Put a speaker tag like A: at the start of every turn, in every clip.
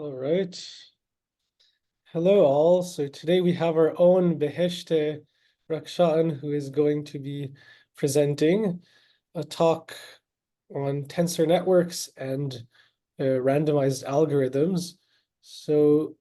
A: All right. Hello all. So today we have our own Beheshteh Rakhshan, who is going to be presenting a talk on tensor networks and randomized algorithms. So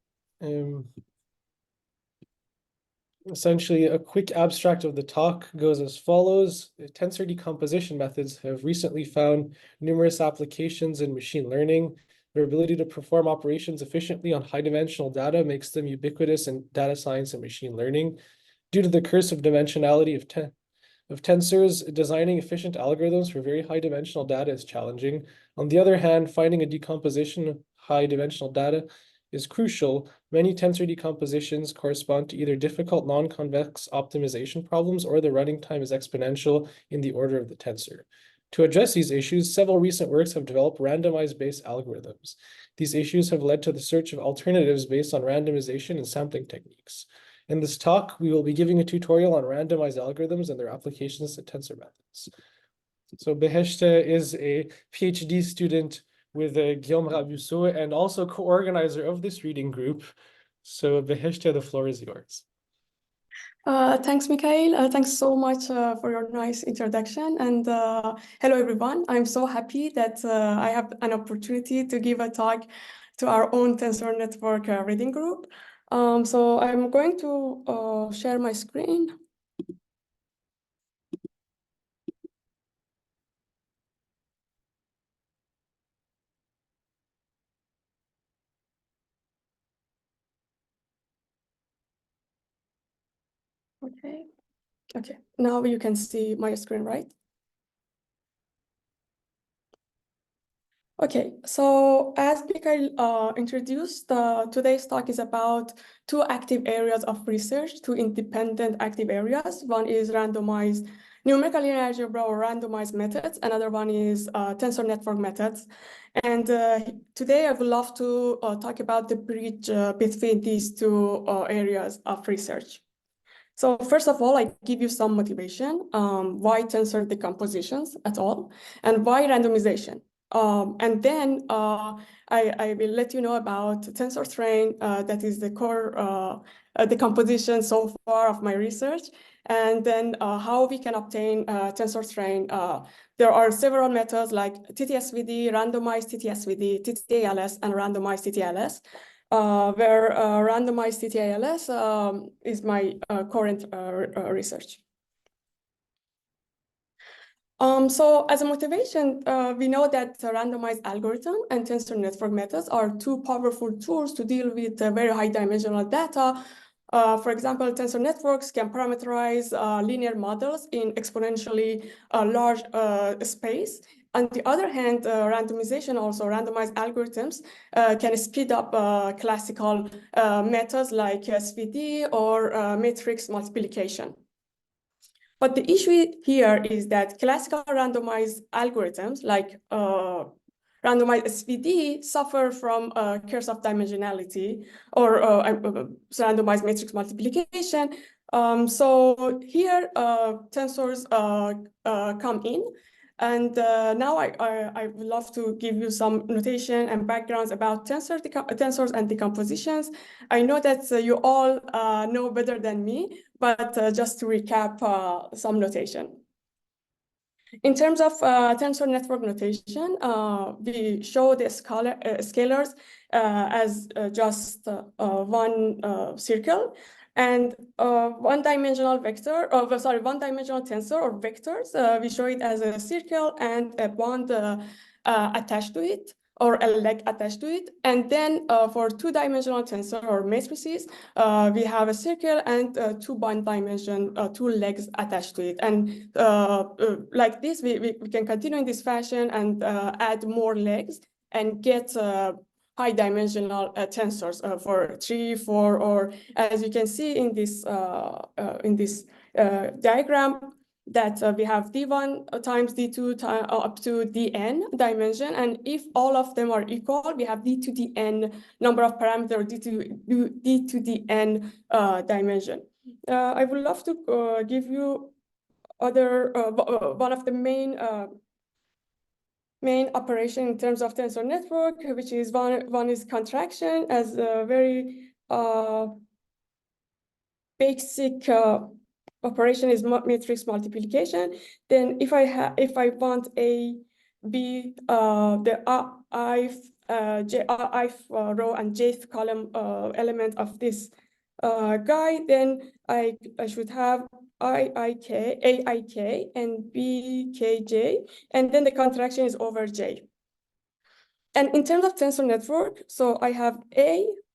A: essentially, a quick abstract of the talk goes as follows. Tensor decomposition methods have recently found numerous applications in machine learning. Their ability to perform operations efficiently on high-dimensional data makes them ubiquitous in data science and machine learning. Due to the curse of dimensionality of tensors, designing efficient algorithms for very high-dimensional data is challenging. On the other hand, finding a decomposition of high-dimensional data is crucial. Many tensor decompositions correspond to either difficult non-convex optimization problems or the running time is exponential in the order of the tensor. To address these issues, several recent works have developed randomized-based algorithms. These issues have led to the search of alternatives based on randomization and sampling techniques. In this talk, we will be giving a tutorial on randomized algorithms and their applications to tensor methods. So Beheshteh is a PhD student with Guillaume Rabusso and also co-organizer of this reading group. So Beheshteh, the floor is yours.
B: Thanks, Mikhail. Thanks so much for your nice introduction. And hello, everyone. I'm so happy that I have an opportunity to give a talk to our own Tensor Network reading group. So I'm going to share my screen. Okay. Now you can see my screen, right? Okay, so as Mikhail introduced, today's talk is about two active areas of research, two independent active areas. One is randomized numerical linear algebra or randomized methods. Another one is tensor network methods. And today I would love to talk about the bridge between these two areas of research. So first of all, I give you some motivation, why tensor decompositions at all, and why randomization. And then I will let you know about tensor train, that is the core decomposition so far of my research, and then how we can obtain tensor train. There are several methods like TTSVD, randomized TTSVD, TTALS, and randomized TTALS. Where randomized TTALS is my current research. So as a motivation, we know that randomized algorithm and tensor network methods are two powerful tools to deal with very high dimensional data. For example, tensor networks can parameterize linear models in exponentially large space. On the other hand, randomization, also randomized algorithms, can speed up classical methods like SVD or matrix multiplication. But the issue here is that classical randomized algorithms like randomized SVD suffer from curse of dimensionality or randomized matrix multiplication. So here tensors come in. And now I would love to give you some notation and backgrounds about tensors and decompositions. I know that you all know better than me, but just to recap some notation. In terms of tensor network notation, we show the scalars as just one circle. And one-dimensional one-dimensional tensor or vectors, we show it as a circle and a bond attached to it, or a leg attached to it. And then for two-dimensional tensor or matrices, we have a circle and two bond dimension, two legs attached to it. And like this, we can continue in this fashion and add more legs and get high dimensional tensors for 3, 4, or as you can see in this diagram, that we have D1 times D2 up to Dn dimension. And if all of them are equal, we have D to Dn number of parameters, D to Dn dimension. I would love to give you other one of the main main operation in terms of tensor network, which is one is contraction as a very basic operation is matrix multiplication. Then if I want A, B, the ith row and jth column element of this guy, then I should have aik and bkj, and then the contraction is over j. And in terms of tensor network, so I have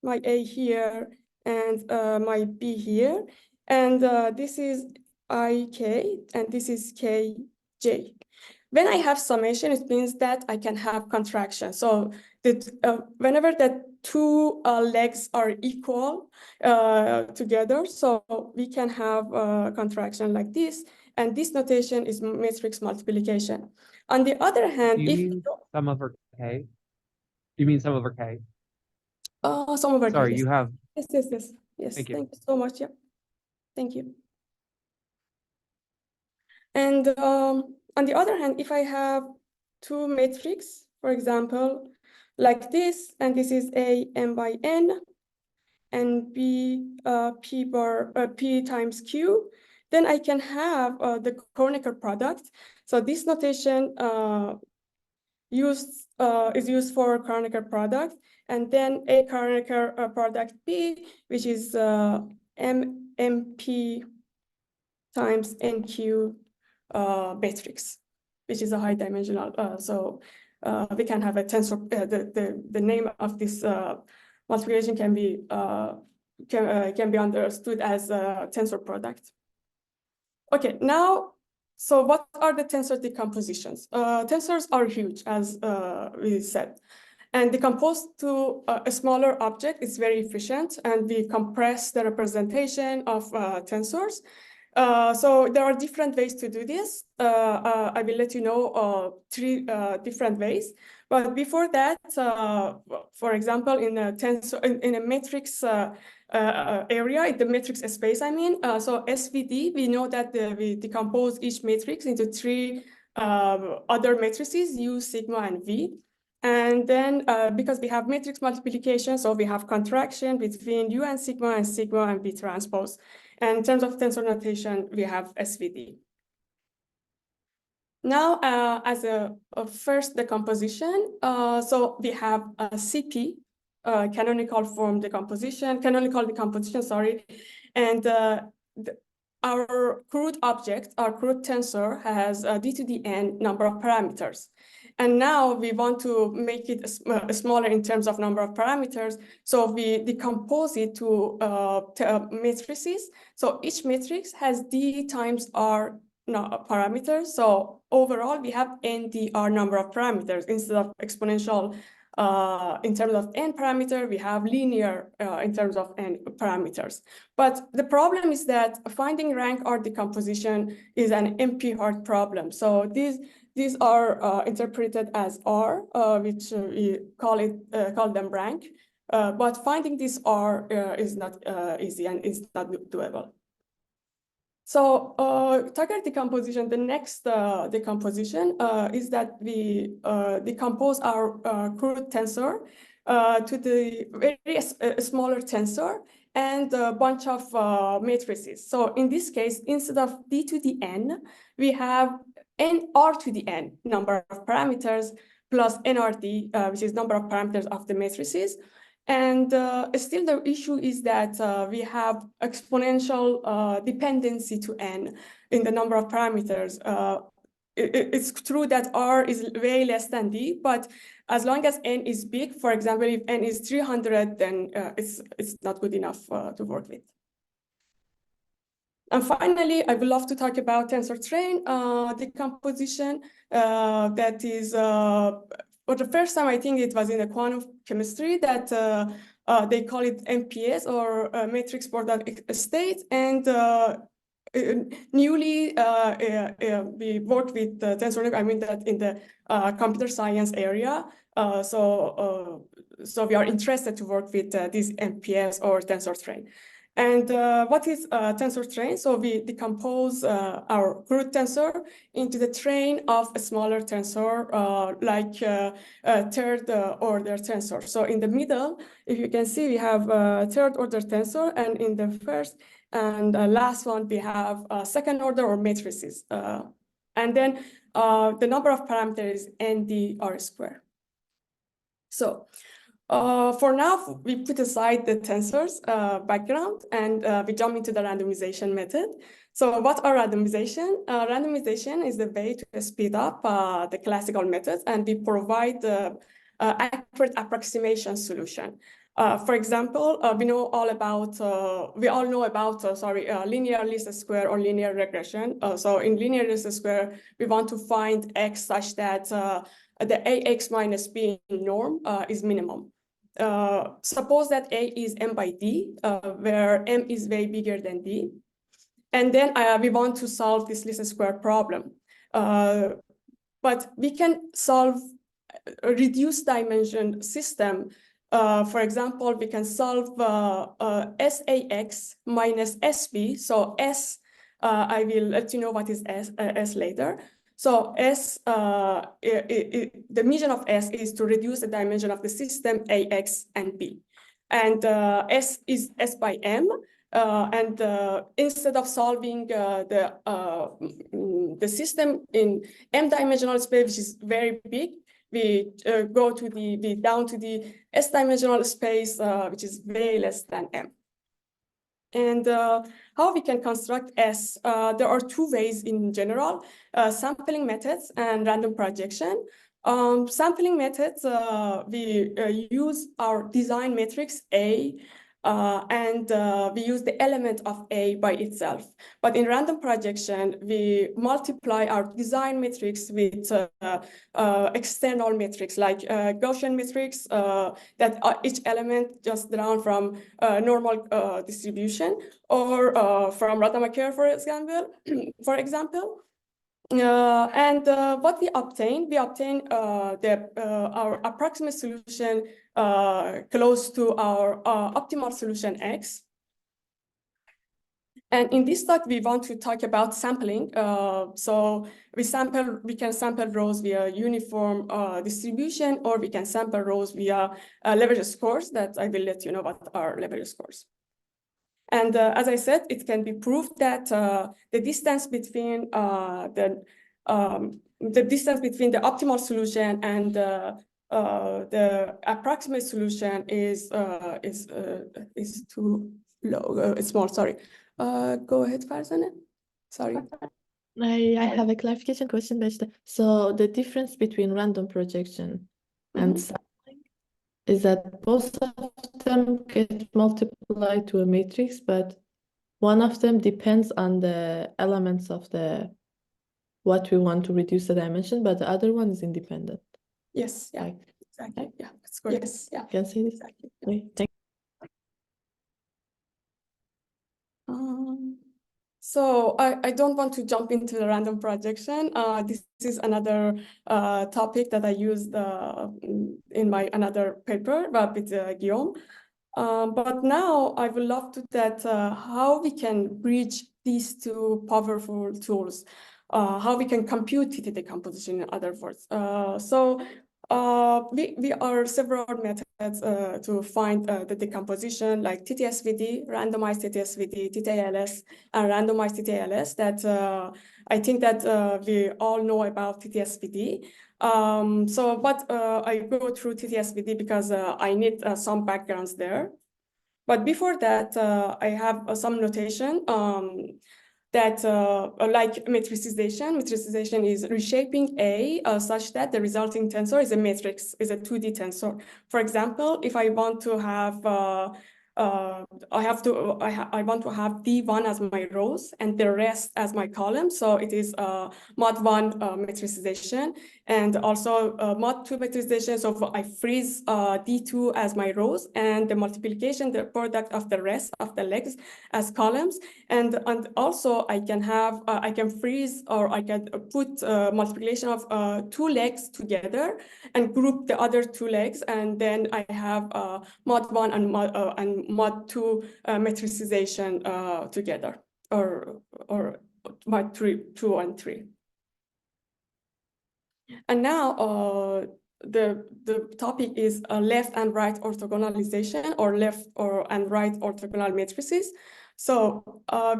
B: my A here, and my B here, and this is ik, and this is kj. When I have summation, it means that I can have contraction. So that whenever the two legs are equal together, so we can have contraction like this, and this notation is matrix multiplication. On the other hand,
C: Do you mean sum over k? You mean sum over k?
B: Some over
C: Sorry,
B: yes.
C: you have.
B: Yes.
C: Thank you.
B: Thank you so much. Yeah, thank you. And on the other hand, if I have two matrices, for example, like this, and this is A m by n, and B P times Q, then I can have the Kronecker product. So this notation is used for Kronecker product, and then a Kronecker product B, which is MP times NQ matrix, which is a high dimensional. So we can have a tensor. The name of this multiplication can be understood as a tensor product. Okay, now. So what are the tensor decompositions? Tensors are huge, as we said. And decomposed to a smaller object is very efficient, and we compress the representation of tensors. So there are different ways to do this. I will let you know three different ways. But before that, for example, in a tensor, in a matrix area, in the matrix space, I mean, so SVD, we know that we decompose each matrix into three other matrices, U, sigma, and V. And then because we have matrix multiplication, so we have contraction between U and sigma and V transpose. And in terms of tensor notation, we have SVD. Now, as a first decomposition, so we have a CP, canonical decomposition, sorry. And our crude object, our crude tensor has d to the n number of parameters. And now we want to make it smaller in terms of number of parameters. So we decompose it to matrices. So each matrix has d times r parameters. So overall, we have ndr number of parameters instead of exponential. In terms of n parameter, we have linear in terms of n parameters. But the problem is that finding rank R decomposition is an NP hard problem. So these are interpreted as R, which we call them rank. But finding this R is not easy and is not doable. So Tucker decomposition, the next decomposition is that we decompose our crude tensor to the very smaller tensor and a bunch of matrices. So in this case, instead of d to the n, we have nr to the n, number of parameters, plus nrd, which is number of parameters of the matrices. And still the issue is that we have exponential dependency to n in the number of parameters. It's true that R is way less than D, but as long as n is big, for example, if n is 300, then it's not good enough to work with. And finally, I would love to talk about tensor train decomposition. That is, for the first time, I think it was in the quantum chemistry that they call it MPS, or matrix product state. And newly, we worked with tensor. I mean that in the computer science area. So we are interested to work with this MPS or tensor train. And what is tensor train? So we decompose our root tensor into the train of a smaller tensor, like a third order tensor. So in the middle, if you can see, we have a third order tensor, and in the first and last one, we have second order or matrices. And then the number of parameters is NDR square. So for now, we put aside the tensors background and we jump into the randomization method. So what are randomization? Randomization is the way to speed up the classical methods, and we provide the accurate approximation solution. For example, we all know about linear least square or linear regression. So in linear least square, we want to find x such that the ax minus b norm is minimum. Suppose that A is m by d, where m is way bigger than d. And then we want to solve this least square problem. But we can solve a reduced dimension system. For example, we can solve SAX minus SB. So S, I will let you know what is S later. So S, the mission of S is to reduce the dimension of the system AX and B. And S is S by M. And instead of solving the system in M-dimensional space, which is very big, we go to down to the S-dimensional space, which is way less than M. And how we can construct S? There are two ways in general, sampling methods and random projection. Sampling methods, we use our design matrix A, and we use the element of A by itself. But in random projection, we multiply our design matrix with external matrix like Gaussian matrix that each element just drawn from normal distribution, or from Rademacher, for example. And what we obtain our approximate solution close to our optimal solution X. And in this talk, we want to talk about sampling. So we can sample rows via uniform distribution, or we can sample rows via leverage scores that I will let you know what are leverage scores. And as I said, it can be proved that the distance between the optimal solution and the approximate solution is too low. It's small. Sorry. Go ahead, Farzaneh. Sorry.
D: I have a clarification question, Beheshteh. So the difference between random projection and sampling is that both of them get multiplied to a matrix, but one of them depends on the elements of what we want to reduce the dimension, but the other one is independent.
B: Yes, yeah, exactly. Yeah, that's correct. Yes, yeah.
D: Can I say this?
B: Exactly.
D: Okay, thank
B: So I don't want to jump into the random projection. This is another topic that I used in my another paper with Guillaume. But now I would love to how we can bridge these two powerful tools, how we can compute TT decomposition, in other words. We are several methods to find the decomposition, like TTSVD, randomized TTSVD, TTALS, and randomized TTALS that I think that we all know about TTSVD. But I go through TTSVD because I need some backgrounds there. But before that, I have some notation that like metricization. Metricization is reshaping A such that the resulting tensor is a matrix, is a 2D tensor. For example, if I want to have I want to have D1 as my rows and the rest as my columns. So it is mod 1 metricization, and also mod 2 metricization. So I freeze D2 as my rows, and the multiplication, the product of the rest of the legs as columns. And also I can have, I can freeze, or I can put multiplication of 2 legs together and group the other 2 legs. And then I have mod 1 and mod 2 metricization together, or mod 2 and 3. And now the topic is left and right orthogonalization, or left and right orthogonal matrices. So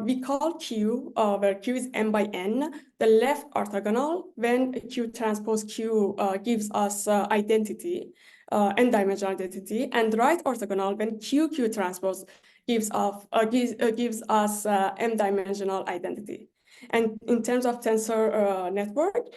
B: we call Q, where Q is m by n, the left orthogonal when Q transpose Q gives us identity, n-dimensional identity, and right orthogonal when Q transpose gives us m-dimensional identity. And in terms of tensor network,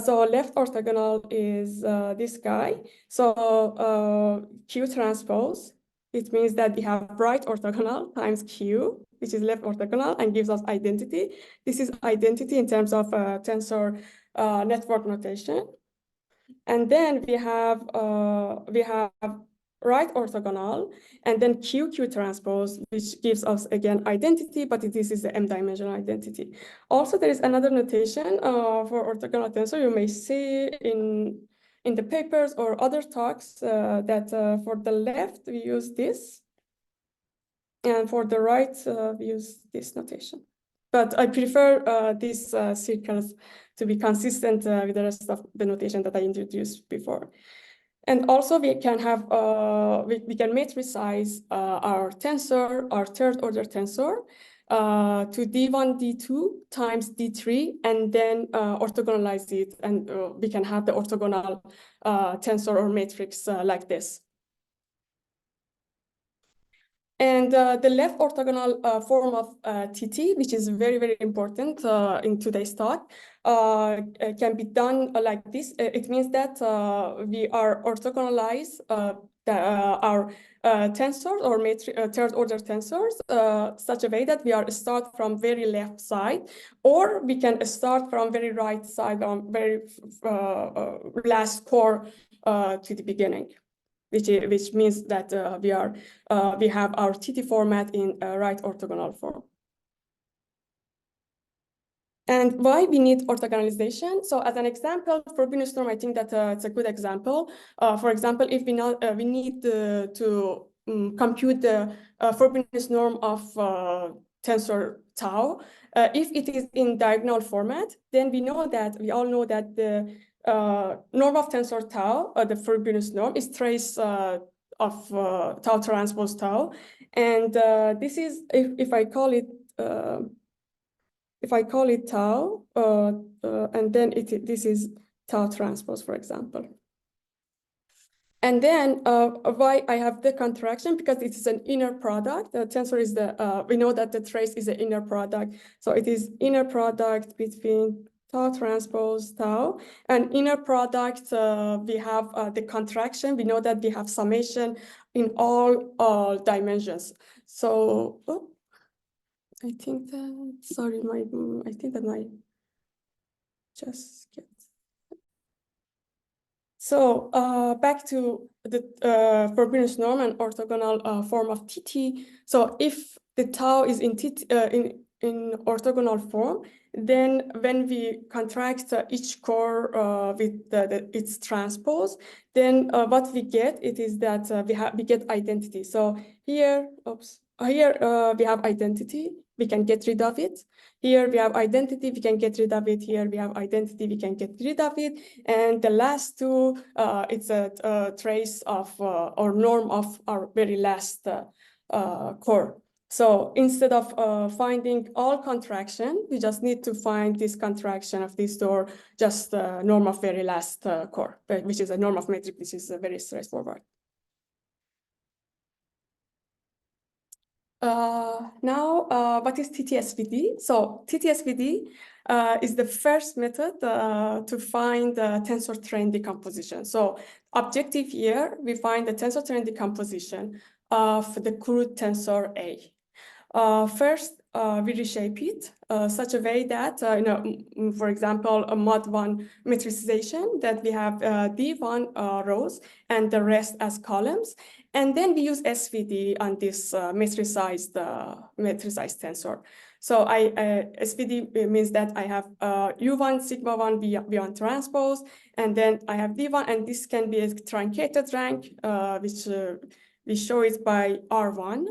B: so left orthogonal is this guy. So Q transpose, it means that we have right orthogonal times Q, which is left orthogonal, and gives us identity. This is identity in terms of tensor network notation. And then we have right orthogonal, and then Q transpose, which gives us again identity, but this is the m-dimensional identity. Also, there is another notation for orthogonal tensor you may see in the papers or other talks that for the left we use this, and for the right we use this notation. But I prefer these circles to be consistent with the rest of the notation that I introduced before. And also we can have, we can metricize our tensor, our third order tensor to D1, D2 times D3, and then orthogonalize it. And we can have the orthogonal tensor or matrix like this. And the left orthogonal form of TT, which is very, very important in today's talk, can be done like this. It means that we are orthogonalize our tensors or third order tensors such a way that we are start from very left side, or we can start from very right side on very last core to the beginning. Which means that we have our TT format in right orthogonal form. And why we need orthogonalization? So as an example, for Frobenius norm, I think that it's a good example. For example, if we need to compute the Frobenius norm of tensor tau, if it is in diagonal format, then we all know that the norm of tensor tau, the Frobenius norm, is trace of tau transpose tau, and this is if I call it tau, and then this is tau transpose, for example. And then why I have the contraction, because it is an inner product. The tensor is we know that the trace is an inner product, so it is inner product between tau transpose tau, and inner product we have the contraction. We know that we have summation in all dimensions. So I think that, sorry, I think that my just get. So back to the Frobenius norm and orthogonal form of TT. So if the tau is in orthogonal form, then when we contract each core with its transpose, then what we get is that we get identity. So here, we have identity. We can get rid of it. Here we have identity, we can get rid of it. Here we have identity, we can get rid of it. And the last two, it's a trace of or norm of our very last core. So instead of finding all contraction, we just need to find this contraction of this door, just norm of very last core, which is a norm of metric, which is very straightforward. Now, what is TTSVD? So TTSVD is the first method to find the tensor train decomposition. So objective here, we find the tensor train decomposition of the crude tensor A. First, we reshape it such a way that, for example, a mod 1 metricization, that we have D1 rows and the rest as columns. And then we use SVD on this metricized tensor. So SVD means that I have U1, sigma 1, V1 transpose, and then I have D1, and this can be a truncated rank, which we show it by R1.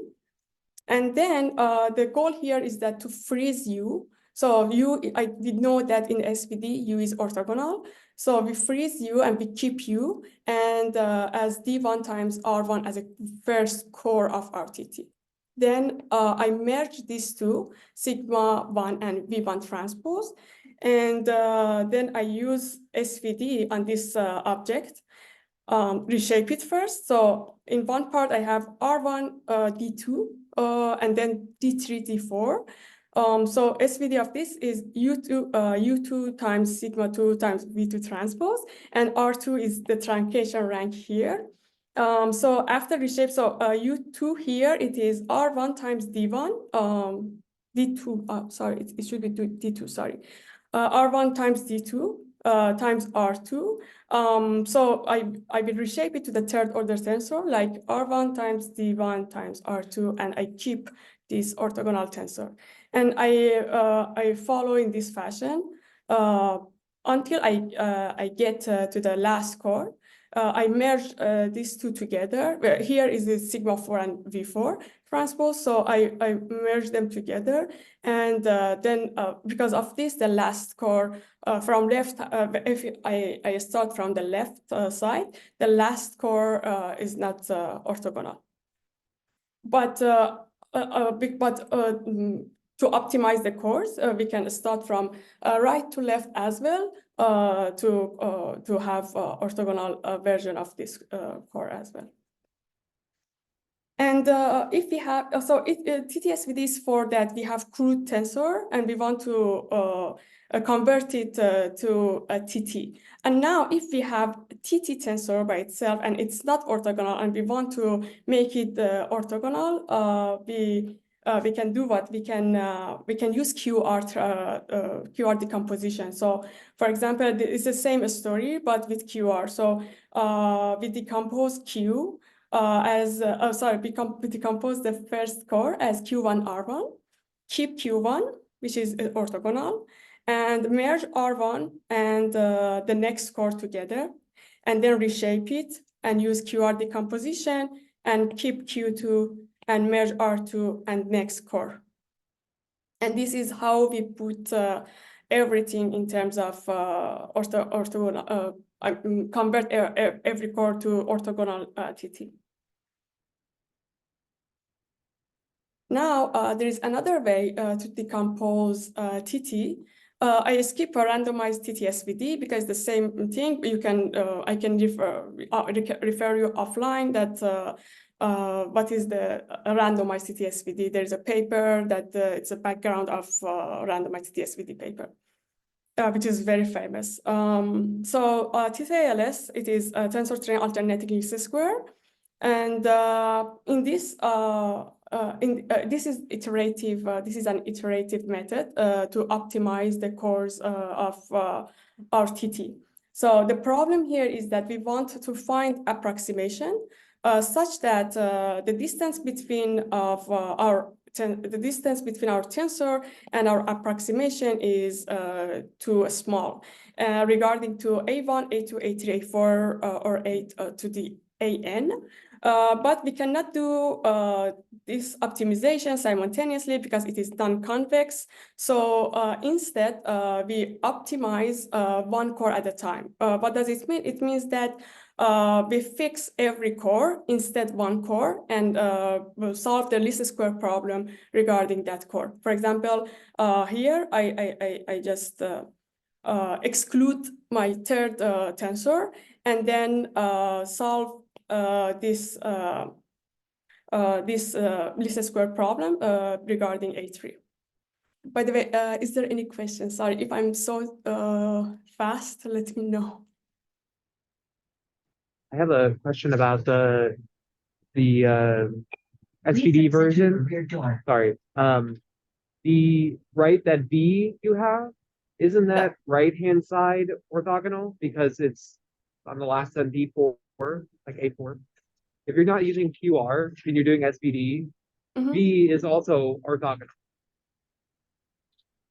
B: And then the goal here is that to freeze U. So we know that in SPD, U is orthogonal. So we freeze U and we keep U and as D1 times R1 as a first core of RTT. Then I merge these two, sigma 1 and V1 transpose. And then I use SVD on this object. Reshape it first. So in one part, I have R1 D2 and then D3 D4. So SVD of this is U2 times sigma 2 times V2 transpose, and R2 is the truncation rank here. So after reshape, so U2 here, it is R1 times D1, D2, sorry, it should be D2, sorry. R1 times D2 times R2. So I will reshape it to the third order tensor, like R1 times D1 times R2, and I keep this orthogonal tensor. And I follow in this fashion until I get to the last core. I merge these two together. Here is the sigma 4 and V4 transpose, so I merge them together. And then because of this, the last core from left, if I start from the left side, the last core is not orthogonal. But to optimize the cores, we can start from right to left as well to have orthogonal version of this core as well. And if we have, so TTSVD is for that we have crude tensor and we want to convert it to a TT. And now if we have TT tensor by itself and it's not orthogonal and we want to make it orthogonal, we can do what? We can use QR decomposition. So for example, it's the same story, but with QR. So we decompose Q we decompose the first core as Q1 R1, keep Q1, which is orthogonal, and merge R1 and the next core together, and then reshape it and use QR decomposition and keep Q2 and merge R2 and next core. And this is how we put everything in terms of orthogonal, convert every core to orthogonal TT. Now, there is another way to decompose TT. I skip a randomized TT-SVD because the same thing. You can I can refer you offline that what is the randomized TT-SVD. There is a paper that it's a background of randomized TT-SVD paper, which is very famous. So TT-ALS, it is a tensor train alternating least square, and in this. This is iterative. This is an iterative method to optimize the cores of our TT. So the problem here is that we want to find approximation such that the distance between our tensor and our approximation is too small. Regarding to A1, A2, A3, A4, or A to the AN. But we cannot do this optimization simultaneously because it is non-convex. So instead, we optimize one core at a time. What does it mean? It means that we fix every core instead one core and we'll solve the least square problem regarding that core. For example, here I just exclude my third tensor and then solve this least square problem regarding A3. By the way, is there any questions? Sorry, if I'm so fast, let me know.
C: I have a question about the SPD version. Sorry. The right, that V you have, isn't that right-hand side orthogonal? Because it's on the last end D4, like A4. If you're not using QR and you're doing SPD, V is also orthogonal.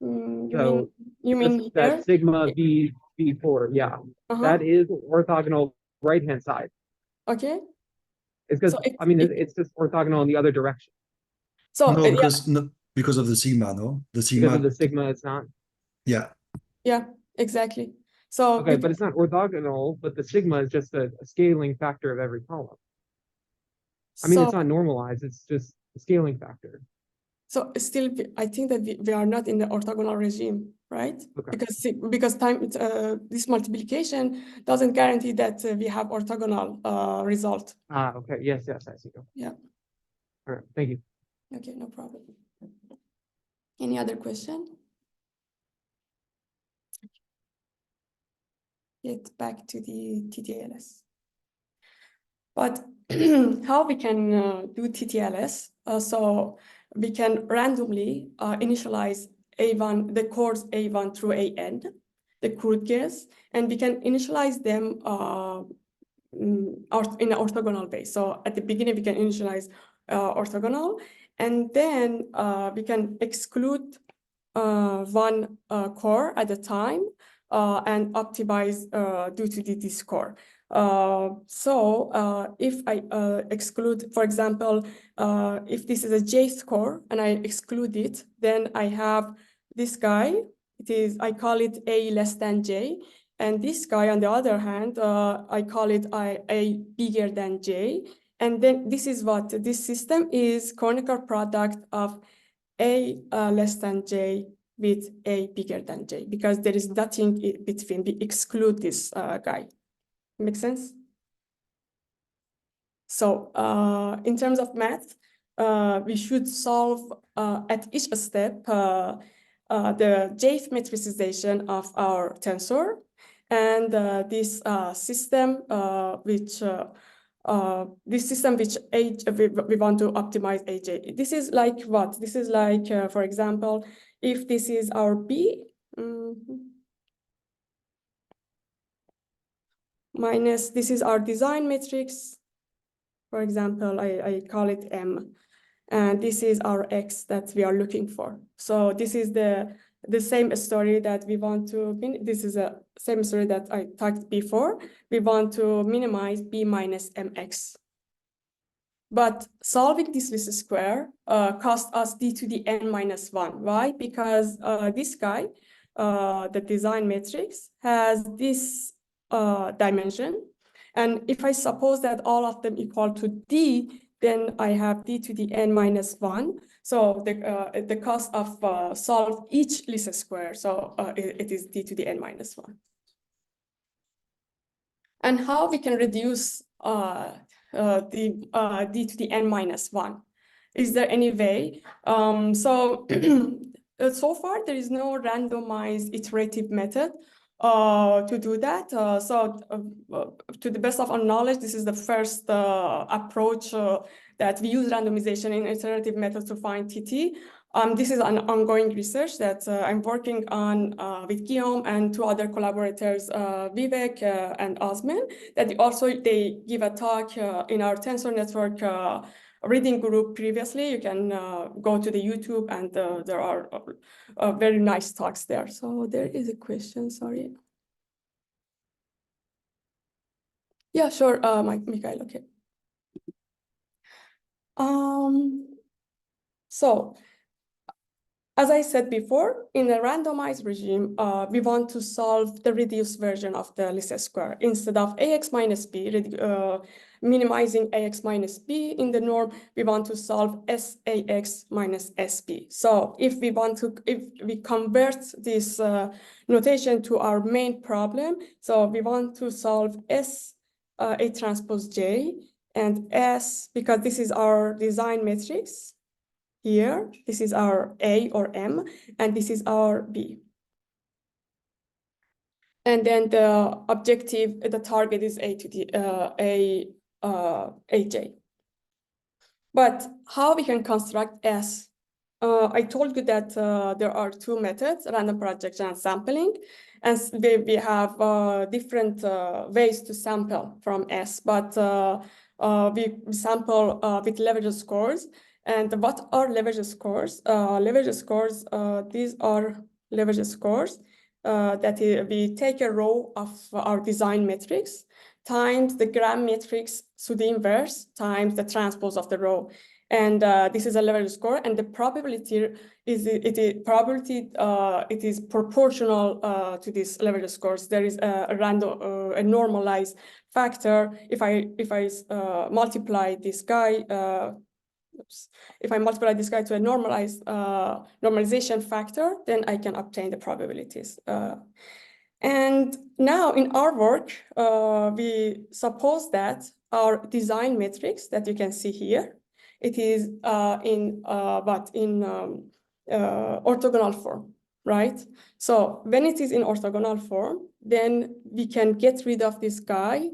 B: You mean
C: that sigma V4, yeah. That is orthogonal right-hand side.
B: Okay.
C: It's because,
B: So
C: I mean, it's just orthogonal in the other direction.
B: so
E: No,
B: yeah,
E: because of the sigma, no? The
C: Because
E: sigma,
C: of the sigma, it's not.
E: yeah.
B: yeah, exactly. So
C: Okay, but it's not orthogonal, but the sigma is just a scaling factor of every column. I mean,
B: so
C: it's not normalized, it's just a scaling factor.
B: so still, I think that we are not in the orthogonal regime, right?
C: Okay.
B: Because this multiplication doesn't guarantee that we have orthogonal result.
C: Ah, okay. Yes, I see. Okay.
B: Yeah.
C: All right, thank you.
B: Okay, no problem. Any other question? Get back to the TTLS. But how we can do TTLS? So we can randomly initialize A1, the cores A1 through AN, the crude gears, and we can initialize them in an orthogonal way. So at the beginning, we can initialize orthogonal, and then we can exclude one core at a time and optimize due to this core. So if I exclude, for example, if this is a J score and I exclude it, then I have this guy. I call it A less than J. And this guy, on the other hand, I call it A bigger than J. And then this is what this system is: Kronecker product of A less than J with A bigger than J, because there is nothing between. We exclude this guy. Make sense? So in terms of math, we should solve at each step the Jth metricization of our tensor, and this system which we want to optimize AJ. This is like what? This is like, for example, if this is our B, minus this is our design matrix. For example, I call it M, and this is our X that we are looking for. So this is the same story that we want to, this is a same story that I talked before. We want to minimize B minus MX. But solving this least square cost us D to the N minus 1. Why? Because this guy, the design matrix, has this dimension. And if I suppose that all of them equal to D, then I have D to the N minus 1. So the cost of solve each least square, so it is D to the N minus 1. And how we can reduce the D to the N minus 1? Is there any way? So far, there is no randomized iterative method to do that. To the best of our knowledge, this is the first approach that we use randomization in iterative methods to find TT. This is an ongoing research that I'm working on with Guillaume and two other collaborators, Vivek and Osman, that they give a talk in our Tensor Network reading group previously. You can go to the YouTube, and there are very nice talks there. So there is a question, sorry. Yeah, sure, Mikhail, okay. So, as I said before, in a randomized regime, we want to solve the reduced version of the least square. Instead of AX minus B, minimizing AX minus B in the norm, we want to solve SAX minus SB. So if we convert this notation to our main problem, so we want to solve S A transpose J and S, because this is our design matrix. Here, this is our A or M, and this is our B. And then the objective, the target is A to the AJ. But how we can construct S? I told you that there are two methods, random projection and sampling. And we have different ways to sample from S, but we sample with leverage scores. And what are leverage scores? Leverage scores, these are leverage scores that we take a row of our design matrix, times the gram matrix pseudo inverse times the transpose of the row. And this is a level score, and the probability is it is proportional to these level scores. There is a random a normalized factor. If I multiply this guy, if I multiply this guy to a normalized normalization factor, then I can obtain the probabilities. And now in our work, we suppose that our design matrix that you can see here, it is in orthogonal form, right? So when it is in orthogonal form, then we can get rid of this guy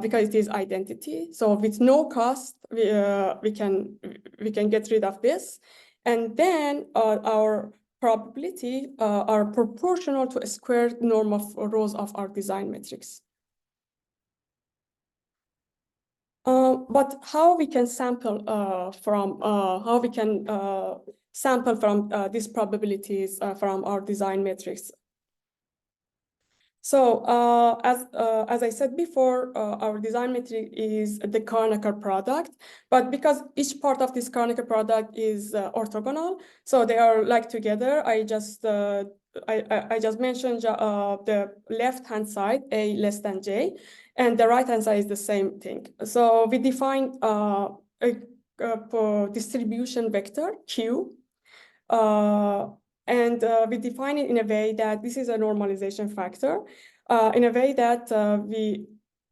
B: because it is identity. So with no cost, we can get rid of this, and then our probability are proportional to a squared norm of rows of our design matrix. But how we can sample from these probabilities from our design matrix? So as I said before, our design metric is the Kronecker product, but because each part of this Kronecker product is orthogonal, so they are like together. I just mentioned the left-hand side, A less than J, and the right-hand side is the same thing. So we define a distribution vector, Q, and we define it in a way that this is a normalization factor, in a way that we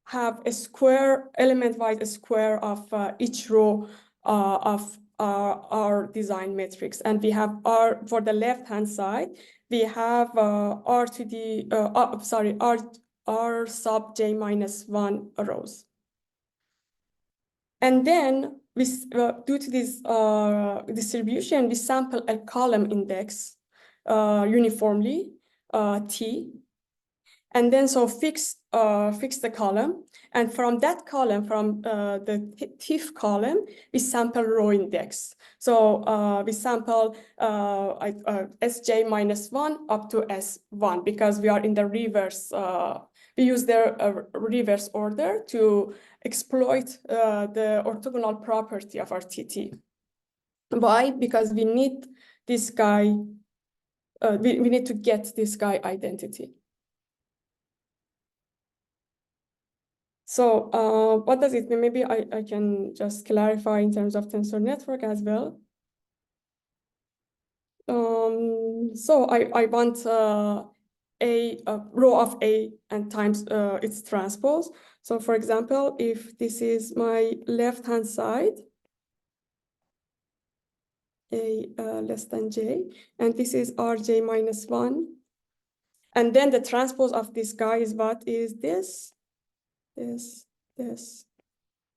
B: have a square, element-wise square of each row of our design matrix. And we have R, for the left-hand side, we have R to the, R sub J minus 1 rows. And then we, due to this distribution, we sample a column index uniformly, T, and then so fix the column. And from that column, from the TIFF column, we sample row index. So we sample Sj minus 1 up to S1 because we are in the reverse. We use the reverse order to exploit the orthogonal property of our TT. Why? Because we need this guy, we need to get this guy identity. So what does it mean? Maybe I can just clarify in terms of tensor network as well. So I want a row of A and times its transpose. So for example, if this is my left-hand side, A less than J, and this is Rj minus 1. And then the transpose of this guy is what is this, this,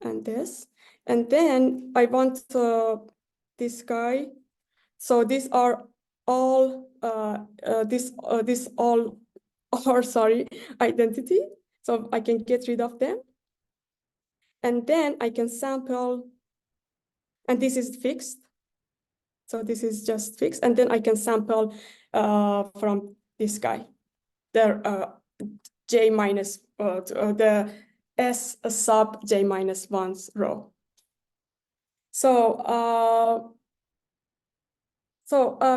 B: and this. And then I want this guy. So these are all this all are identity. So I can get rid of them. And then I can sample, and this is fixed. So this is just fixed. And then I can sample from this guy, the J minus, the S sub J minus 1's row. So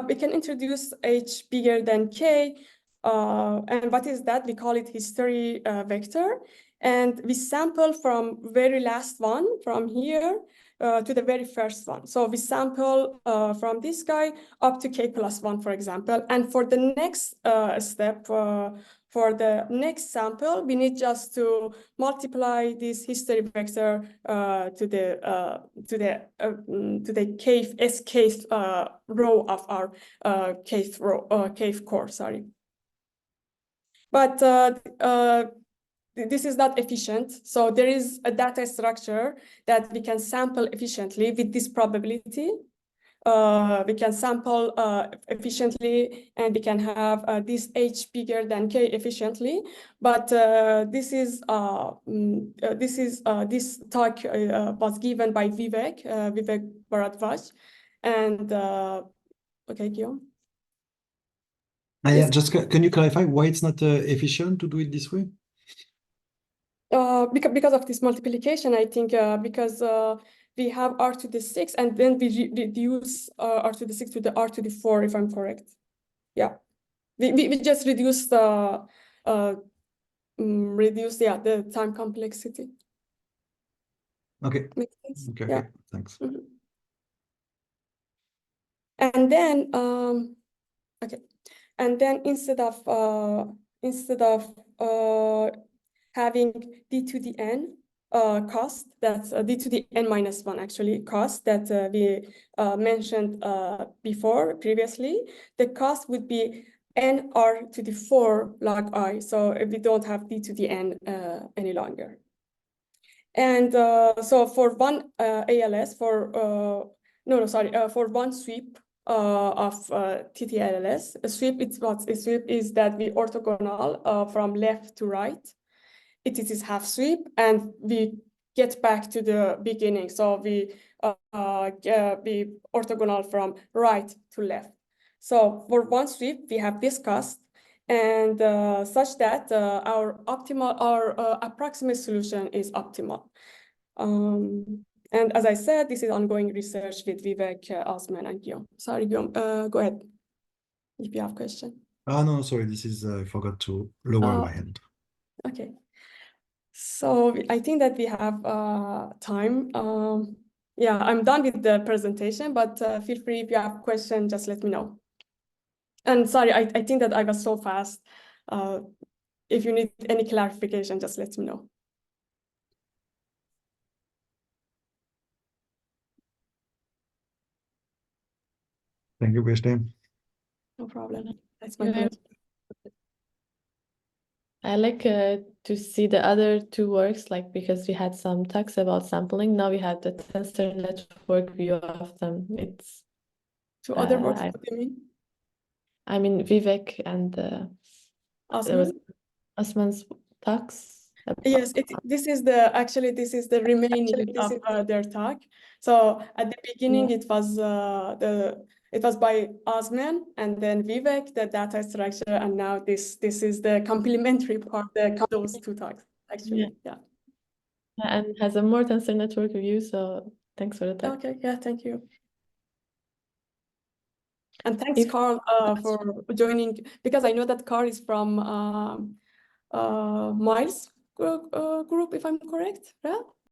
B: we can introduce H bigger than K. And what is that? We call it history vector. And we sample from very last one, from here to the very first one. So we sample from this guy up to K plus 1, for example. And for the next step, for the next sample, we need just to multiply this history vector to the kth row of our kth core. Sorry, but this is not efficient. So there is a data structure that we can sample efficiently with this probability. We can sample efficiently, and we can have this H bigger than K efficiently. But this talk was given by Vivek Bharadwaj, and okay, Guillaume.
E: Yeah, just can you clarify why it's not efficient to do it this way?
B: because of this multiplication, I think because we have r to the 6 and then we reduce r to the 6 to the r to the 4, if I'm correct. Yeah, we just reduce the the time complexity.
E: Okay.
B: Makes sense?
E: Okay.
B: Yeah.
E: Okay. Thanks.
B: Mhm. And then okay, and then instead of having d to the n cost, that's d to the n minus 1 actually cost that we mentioned previously, the cost would be nr to the 4 log I. So we don't have d to the n any longer. And so for one ALS, for one sweep of TTLS, a sweep is that we orthogonal from left to right. It is half sweep, and we get back to the beginning. So we orthogonal from right to left. So for one sweep, we have this cost, and such that our approximate solution is optimal. And as I said, this is ongoing research with Vivek, Osman, and Guillaume. Sorry, Guillaume, go ahead if you have a question.
E: Ah, no, sorry. This is, I forgot to lower
B: Oh.
E: my hand.
B: Okay. So I think that we have time. Yeah, I'm done with the presentation, but feel free if you have a question, just let me know. And sorry, I think that I was so fast. If you need any clarification, just let me know.
E: Thank you, Beheshteh.
B: No problem. That's my
D: Yeah.
B: pleasure.
D: I like to see the other two works, like because we had some talks about sampling. Now we have the tensor network view of them. It's
B: Two other works,
D: I
B: what do you mean?
D: mean Vivek and there was
B: Osman?
D: Osman's talks.
B: Yes, this is the remaining of their talk. So at the beginning, it was by Osman and then Vivek, the data structure, and now this is the complementary part of those two talks. Actually, yeah.
D: And has a more tensor network view. So thanks for the talk.
B: Okay, yeah, thank you. And thanks, Carl, for joining, because I know that Carl is from Miles group, if I'm correct, right?